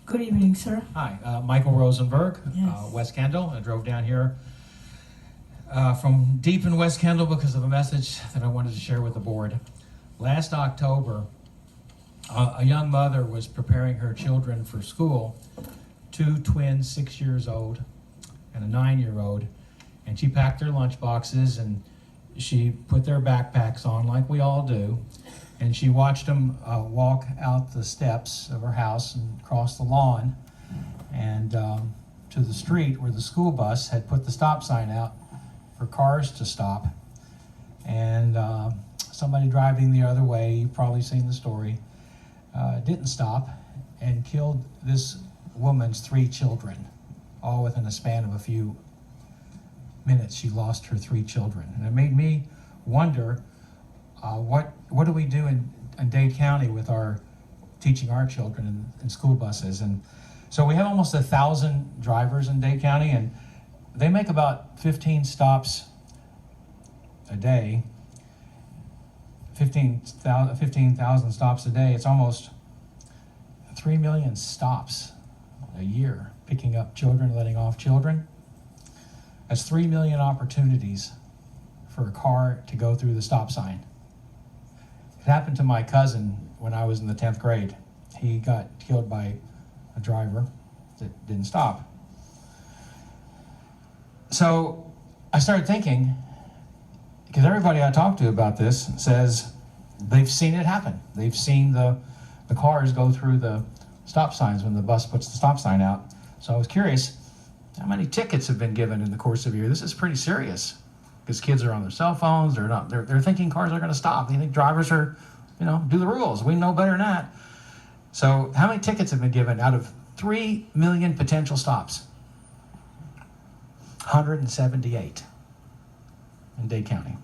Good evening, sir. Hi, Michael Rosenberg, Yes. West Kendall. I drove down here from deep in West Kendall because of a message that I wanted to share with the board. Last October, a young mother was preparing her children for school, two twins, 6 years old, and a 9-year-old, and she packed their lunch boxes and she put their backpacks on like we all do, and she watched them walk out the steps of her house and cross the lawn and to the street where the school bus had put the stop sign out for cars to stop. And somebody driving the other way, you've probably seen the story, didn't stop and killed this woman's 3 children, all within a span of a few minutes. She lost her 3 children. And it made me wonder, what do we do in Dade County with our teaching our children in school buses? And so we have almost 1,000 drivers in Dade County, and they make about 15 stops a day, 15,000 stops a day. It's almost 3 million stops a year, picking up children, letting off children. That's 3 million opportunities for a car to go through the stop sign. It happened to my cousin when I was in the 10th grade. He got killed by a driver that didn't stop. So I started thinking, because everybody I talk to about this says they've seen it happen. They've seen the cars go through the stop signs when the bus puts the stop sign out. So I was curious, how many tickets have been given in the course of a year? This is pretty serious, because kids are on their cell phones. They're thinking cars are going to stop. They think drivers are, do the rules. We know better than that. So how many tickets have been given out of 3 million potential stops? 178 in Dade County.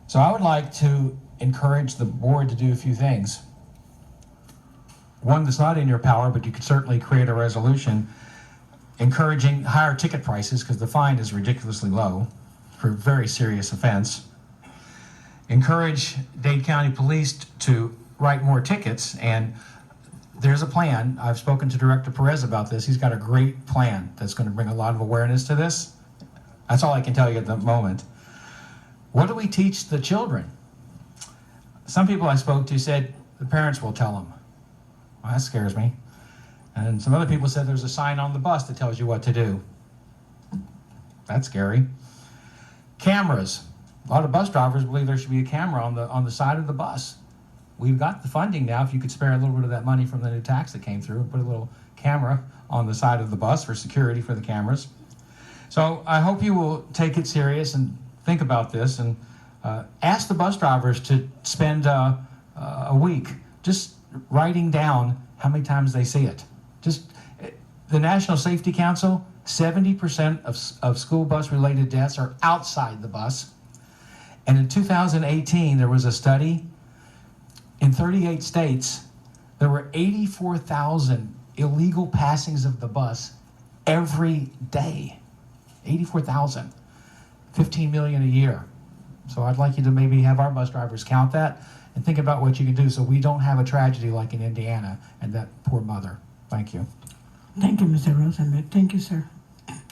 So I would like to encourage the board to do a few things. One that's not in your power, but you could certainly create a resolution encouraging higher ticket prices, because the fine is ridiculously low for a very serious offense. Encourage Dade County Police to write more tickets, and there's a plan. I've spoken to Director Perez about this. He's got a great plan that's going to bring a lot of awareness to this. That's all I can tell you at the moment. What do we teach the children? Some people I spoke to said the parents will tell them. Well, that scares me. And some other people said there's a sign on the bus that tells you what to do. That's scary. Cameras. A lot of bus drivers believe there should be a camera on the side of the bus. We've got the funding now. If you could spare a little bit of that money from the new tax that came through and put a little camera on the side of the bus for security for the cameras. So I hope you will take it serious and think about this, and ask the bus drivers to spend a week just writing down how many times they see it. Just the National Safety Council, 70% of school bus related deaths are outside the bus. And in 2018, there was a study in 38 states. There were 84,000 illegal passings of the bus every day. 84,000, 15 million a year. So I'd like you to maybe have our bus drivers count that and think about what you can do so we don't have a tragedy like in Indiana and that poor mother. Thank you. Thank you, Mr. Rosenberg. Thank you, sir.